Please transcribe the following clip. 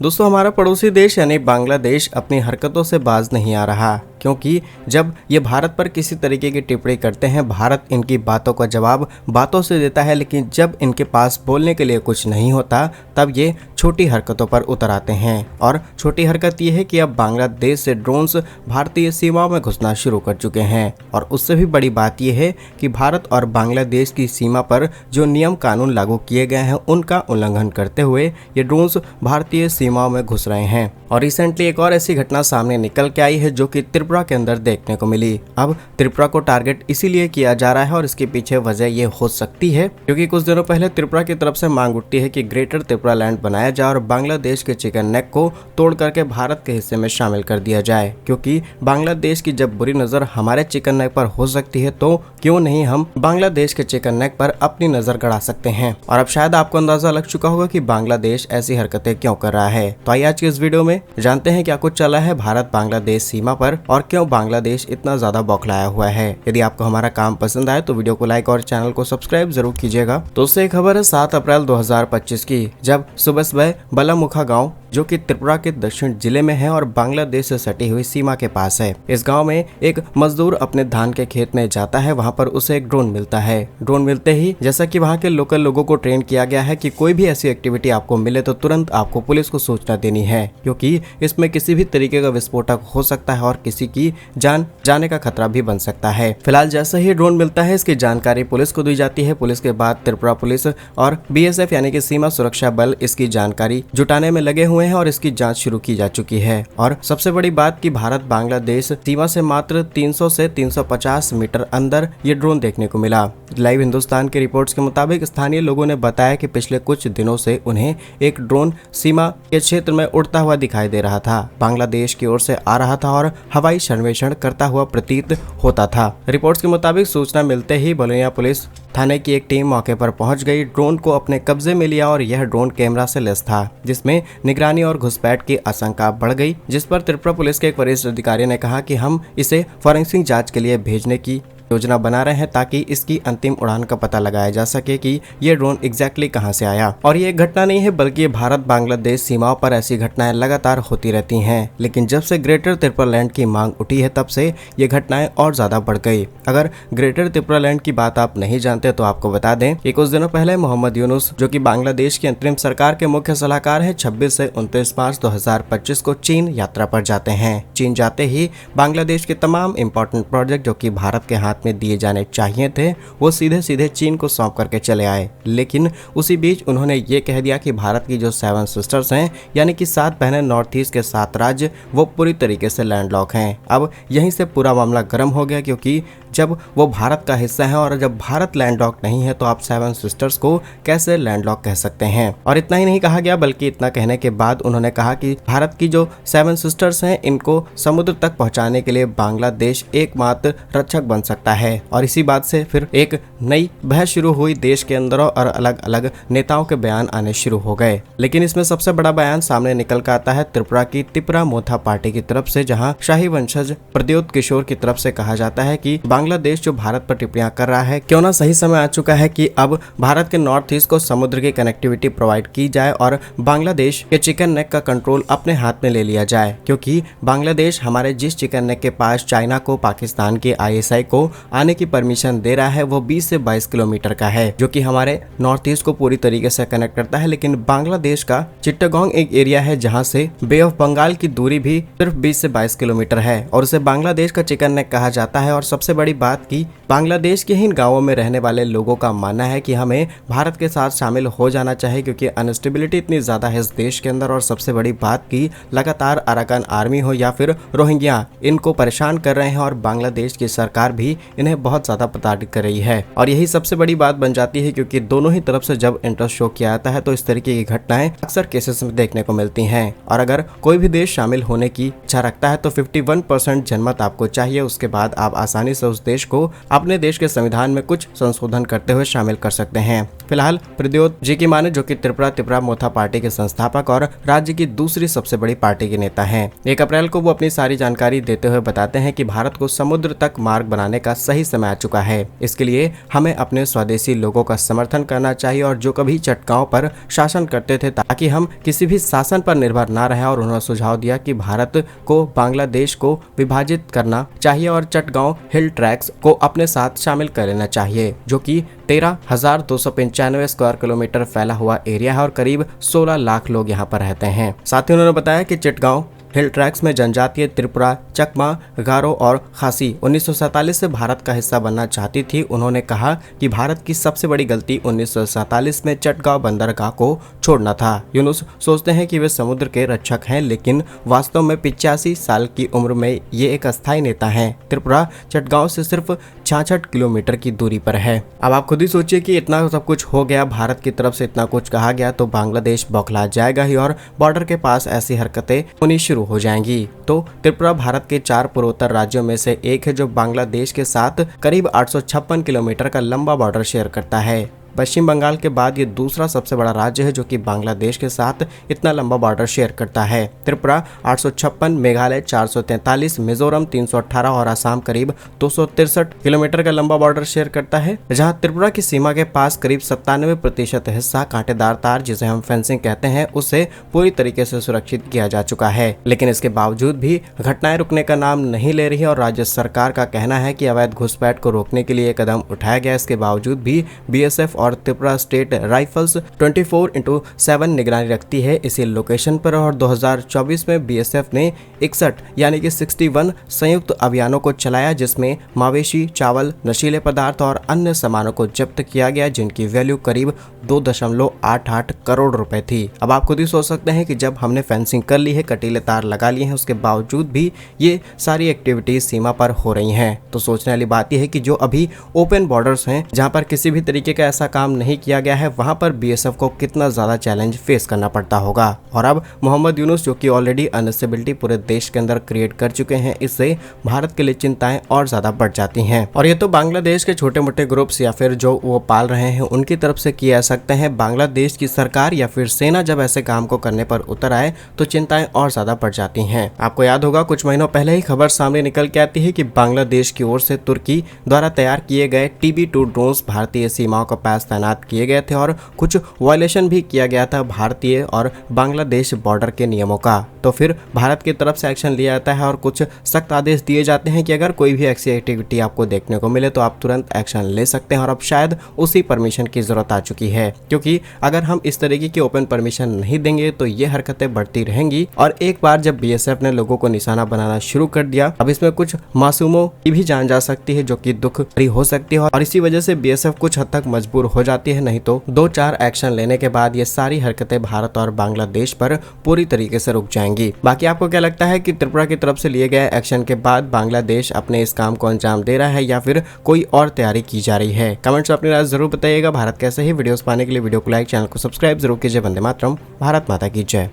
दोस्तों, हमारा पड़ोसी देश यानी बांग्लादेश अपनी हरकतों से बाज नहीं आ रहा, क्योंकि जब ये भारत पर किसी तरीके की टिप्पणी करते हैं, भारत इनकी बातों का जवाब बातों से देता है, लेकिन जब इनके पास बोलने के लिए कुछ नहीं होता तब ये छोटी हरकतों पर उतर आते हैं। और छोटी हरकत ये है कि अब बांग्लादेश से ड्रोन्स भारतीय सीमाओं में घुसना शुरू कर चुके हैं। और उससे भी बड़ी बात यह है कि भारत और बांग्लादेश की सीमा पर जो नियम कानून लागू किए गए हैं उनका उल्लंघन करते हुए ये ड्रोन्स भारतीय सीमाओं में घुस रहे हैं। और रिसेंटली एक और ऐसी घटना सामने निकल के आई है जो कि त्रिपुरा के अंदर देखने को मिली। अब त्रिपुरा को टारगेट इसीलिए किया जा रहा है और इसके पीछे वजह ये हो सकती है क्योंकि कुछ दिनों पहले त्रिपुरा की तरफ से मांग उठती है कि ग्रेटर त्रिपुरा लैंड बनाया जाए और बांग्लादेश के चिकन नेक को तोड़ करके भारत के हिस्से में शामिल कर दिया जाए, क्योंकि बांग्लादेश की जब बुरी नजर हमारे चिकन नेक पर हो सकती है तो क्यों नहीं हम बांग्लादेश के चिकन नेक पर अपनी नजर गड़ा सकते हैं। और अब शायद आपको अंदाजा लग चुका होगा कि बांग्लादेश ऐसी हरकतें क्यों कर रहा है। तो आइए आज की इस वीडियो में जानते हैं क्या कुछ चला है भारत बांग्लादेश सीमा पर और क्यों बांग्लादेश इतना ज्यादा बौखलाया हुआ है। यदि आपको हमारा काम पसंद आए तो वीडियो को लाइक और चैनल को सब्सक्राइब जरूर कीजिएगा। तो उससे खबर है 7 अप्रैल 2025 की, जब सुबह बलामुखा गांव जो कि त्रिपुरा के दक्षिण जिले में है और बांग्लादेश से सटी हुई सीमा के पास है। इस गांव में एक मजदूर अपने धान के खेत में जाता है, वहां पर उसे एक ड्रोन मिलता है। ड्रोन मिलते ही जैसा कि वहां के लोकल लोगों को ट्रेन किया गया है कि कोई भी ऐसी एक्टिविटी आपको मिले तो तुरंत आपको पुलिस को सूचना देनी है, क्योंकि इसमें किसी भी तरीके का विस्फोटक हो सकता है और किसी की जान जाने का खतरा भी बन सकता है। फिलहाल जैसे ही ड्रोन मिलता है इसकी जानकारी पुलिस को दी जाती है। पुलिस के बाद त्रिपुरा पुलिस और BSF यानी कि सीमा सुरक्षा बल इसकी जानकारी जुटाने में लगे हुए हैं और इसकी जांच शुरू की जा चुकी है। और सबसे बड़ी बात कि भारत बांग्लादेश सीमा से मात्र 300 से 350 मीटर अंदर ये ड्रोन देखने को मिला। लाइव हिंदुस्तान की रिपोर्ट्स के मुताबिक स्थानीय लोगों ने बताया कि पिछले कुछ दिनों से उन्हें एक ड्रोन सीमा के क्षेत्र में उड़ता हुआ दिखाई दे रहा था, बांग्लादेश की ओर से आ रहा था और हवाई सर्वेक्षण करता हुआ प्रतीत होता था। रिपोर्ट्स के मुताबिक सूचना मिलते ही बलोनिया पुलिस थाने की एक टीम मौके पर पहुंच गई, ड्रोन को अपने कब्जे में लिया और यह ड्रोन कैमरा से लैस था, जिसमें निगरानी और घुसपैठ की आशंका बढ़ गई, जिस पर त्रिपुरा पुलिस के एक वरिष्ठ अधिकारी ने कहा कि हम इसे फॉरेंसिक जांच के लिए भेजने की योजना बना रहे हैं ताकि इसकी अंतिम उड़ान का पता लगाया जा सके कि ये ड्रोन एग्जैक्टली कहां से आया। और ये एक घटना नहीं है बल्कि भारत बांग्लादेश सीमाओं पर ऐसी घटनाएं लगातार होती रहती हैं, लेकिन जब से ग्रेटर त्रिपुरा लैंड की मांग उठी है तब से ये घटनाएं और ज्यादा बढ़ गई। अगर ग्रेटर त्रिपुरा लैंड की बात आप नहीं जानते तो आपको बता दें कि कुछ दिनों पहले मोहम्मद यूनुस जो कि बांग्लादेश की अंतरिम सरकार के मुख्य सलाहकार है 26 से 29 मार्च 2025 को चीन यात्रा पर जाते हैं। चीन जाते ही बांग्लादेश के तमाम इंपॉर्टेंट प्रोजेक्ट जो कि भारत के हाथ में दिए जाने चाहिए थे वो सीधे सीधे चीन को सौंप करके चले आए, लेकिन उसी बीच उन्होंने ये कह दिया कि भारत की जो 7 सिस्टर्स हैं यानी कि 7 बहनें नॉर्थ ईस्ट के 7 राज्य वो पूरी तरीके से लैंडलॉक हैं। अब यहीं से पूरा मामला गर्म हो गया, क्योंकि जब वो भारत का हिस्सा है और जब भारत लैंडलॉक नहीं है तो आप 7 सिस्टर्स को कैसे लैंडलॉक कह सकते हैं। और इतना ही नहीं कहा गया बल्कि इतना कहने के बाद उन्होंने कहा कि भारत की जो 7 सिस्टर्स हैं इनको समुद्र तक पहुंचाने के लिए बांग्लादेश एकमात्र रक्षक बन सकता है। और इसी बात से फिर एक नई बहस शुरू हुई देश के अंदर और अलग अलग नेताओं के बयान आने शुरू हो गए। लेकिन इसमें सबसे बड़ा बयान सामने निकल कर आता है त्रिपुरा की तिपरा मोथा पार्टी की तरफ से, जहां शाही वंशज प्रद्योत किशोर की तरफ से कहा जाता है कि बांग्लादेश जो भारत पर टिप्पणियां कर रहा है, क्यों ना सही समय आ चुका है कि अब भारत के नॉर्थ ईस्ट को समुद्र की कनेक्टिविटी प्रोवाइड की जाए और बांग्लादेश के चिकन नेक का कंट्रोल अपने हाथ में ले लिया जाए, क्योंकि बांग्लादेश हमारे जिस चिकन नेक के पास चाइना को, पाकिस्तान के ISI को आने की परमिशन दे रहा है वो 20 से 22 किलोमीटर का है, जो कि हमारे नॉर्थ ईस्ट को पूरी तरीके से कनेक्ट करता है। लेकिन बांग्लादेश का चिट्टागोंग एक एरिया है जहां से बे ऑफ बंगाल की दूरी भी सिर्फ 20 से 22 किलोमीटर है और उसे बांग्लादेश का चिकन नेक कहा जाता है। और सबसे बड़ी बात की बांग्लादेश के ही इन गांवों में रहने वाले लोगों का मानना है कि हमें भारत के साथ शामिल हो जाना चाहिए, क्योंकि अनस्टेबिलिटी इतनी ज्यादा है इस देश के अंदर। और सबसे बड़ी बात की लगातार अराकान आर्मी हो या फिर रोहिंग्या इनको परेशान कर रहे हैं और बांग्लादेश की सरकार भी इन्हें बहुत ज्यादा प्रताड़ित कर रही है। और यही सबसे बड़ी बात बन जाती है, क्योंकि दोनों ही तरफ से जब इंटरेस्ट शो किया जाता है तो इस तरीके की घटनाएं अक्सर केसेस में देखने को मिलती हैं। और अगर कोई भी देश शामिल होने की इच्छा रखता है तो 51% जनमत आपको चाहिए, उसके बाद आप आसानी से उस देश को अपने देश के संविधान में कुछ संशोधन करते हुए शामिल कर सकते हैं। फिलहाल प्रद्योत जी की माने, जो कि तिपरा मोथा पार्टी के संस्थापक और राज्य की दूसरी सबसे बड़ी पार्टी के नेता हैं, 1 अप्रैल को वो अपनी सारी जानकारी देते हुए बताते हैं कि भारत को समुद्र तक मार्ग बनाने का का सही समय आ चुका है। इसके लिए हमें अपने स्वदेशी लोगों का समर्थन करना चाहिए और जो कभी चटगांव पर शासन करते थे ताकि हम किसी भी शासन पर निर्भर ना रहे। और उन्होंने सुझाव दिया कि भारत को बांग्लादेश को विभाजित करना चाहिए और चटगांव हिल ट्रैक्स को अपने साथ शामिल कर लेना चाहिए, जो कि 13,295 स्क्वायर किलोमीटर फैला हुआ एरिया है और करीब 16 लाख लोग यहाँ पर रहते हैं। साथ ही उन्होंने बताया कि चटगांव हिल ट्रैक्स में जनजातीय त्रिपुरा, चकमा, गारो और खासी 1947 से भारत का हिस्सा बनना चाहती थी। उन्होंने कहा कि भारत की सबसे बड़ी गलती 1947 में चटगांव बंदरगाह को छोड़ना था। यूनुस सोचते हैं कि वे समुद्र के रक्षक हैं, लेकिन वास्तव में 85 साल की उम्र में ये एक अस्थायी नेता हैं। त्रिपुरा चटगांव से सिर्फ 66 किलोमीटर की दूरी पर है। अब आप खुद ही सोचिए कि इतना सब कुछ हो गया, भारत की तरफ से इतना कुछ कहा गया, तो बांग्लादेश बौखला जाएगा ही और बॉर्डर के पास ऐसी हरकतें होनी शुरू हो जाएंगी। तो त्रिपुरा भारत के 4 पूर्वोत्तर राज्यों में से एक है जो बांग्लादेश के साथ करीब 856 किलोमीटर का लंबा बॉर्डर शेयर करता है। पश्चिम बंगाल के बाद ये दूसरा सबसे बड़ा राज्य है जो कि बांग्लादेश के साथ इतना लंबा बॉर्डर शेयर करता है। त्रिपुरा 856, मेघालय 443, मिजोरम 318 और असम करीब 263 किलोमीटर का लंबा बॉर्डर शेयर करता है। जहां त्रिपुरा की सीमा के पास करीब 97% हिस्सा कांटेदार तार, जिसे हम फेंसिंग कहते हैं, उसे पूरी तरीके से सुरक्षित किया जा चुका है। लेकिन इसके बावजूद भी घटनाएं रुकने का नाम नहीं ले रही है और राज्य सरकार का कहना है कि अवैध घुसपैठ को रोकने के लिए कदम उठाया गया। इसके बावजूद भी BSF और त्रिपुरा स्टेट राइफल्स 24/7 निगरानी रखती है इसी लोकेशन पर और 2024 में BSF ने 61 यानी कि 61 संयुक्त अभियानों को चलाया, जिसमें मवेशी, चावल, नशीले पदार्थ और अन्य सामानों को जब्त किया गया, जिनकी वैल्यू करीब 2.88 करोड़ रुपए थी। अब आप खुद ही सोच सकते हैं कि जब हमने फेंसिंग कर ली है, कटीले तार लगा लिए हैं, उसके बावजूद भी ये सारी एक्टिविटीज सीमा पर हो रही हैं, तो सोचने वाली बात यह है कि जो अभी ओपन बॉर्डर्स हैं, जहां पर किसी भी तरीके का ऐसा काम नहीं किया गया है, वहां पर BSF को कितना ज्यादा चैलेंज फेस करना पड़ता होगा। और अब मोहम्मद यूनुस, जो कि ऑलरेडी अनस्टेबिलिटी पूरे देश के अंदर क्रिएट कर चुके हैं, इससे भारत के लिए चिंताएं और ज्यादा बढ़ जाती हैं। और ये तो बांग्लादेश के छोटे मोटे ग्रुप्स या फिर जो वो पाल रहे हैं उनकी तरफ से किए जा सकते हैं। बांग्लादेश की सरकार या फिर सेना जब ऐसे काम को करने पर उतर आए तो चिंताएं और ज्यादा बढ़ जाती हैं। आपको याद होगा कुछ महीनों पहले ही खबर सामने निकल के आती है कि बांग्लादेश की ओर से तुर्की द्वारा तैयार किए गए TB2 ड्रोन्स भारतीय सीमाओं के पास तैनात किए गए थे और कुछ वायलेशन भी किया गया था भारतीय और बांग्लादेश बॉर्डर के नियमों का। तो फिर भारत की तरफ से एक्शन लिया जाता है और कुछ सख्त आदेश दिए जाते हैं कि अगर कोई भी ऐसी एक्टिविटी आपको देखने को मिले तो आप तुरंत एक्शन ले सकते हैं। और अब शायद उसी परमिशन की जरूरत आ चुकी है, क्योंकि अगर हम इस तरीके की ओपन परमिशन नहीं देंगे तो ये हरकतें बढ़ती रहेंगी। और एक बार जब BSF ने लोगों को निशाना बनाना शुरू कर दिया, अब इसमें कुछ मासूमों की भी जान जा सकती है, जो कि दुख भरी हो सकती है और इसी वजह से BSF कुछ हद तक मजबूर हो जाती है। नहीं तो 2-4 एक्शन लेने के बाद ये सारी हरकतें भारत और बांग्लादेश पर पूरी तरीके से रुक जाएंगी। बाकी आपको क्या लगता है कि त्रिपुरा की तरफ से लिए गए एक्शन के बाद बांग्लादेश अपने इस काम को अंजाम दे रहा है या फिर कोई और तैयारी की जा रही है? कमेंट्स में अपनी राय जरूर बताइएगा। भारत कैसे ही वीडियोस पाने के लिए वीडियो को लाइक, चैनल को सब्सक्राइब जरूर कीजिए। वंदे मातरम, भारत माता की जय।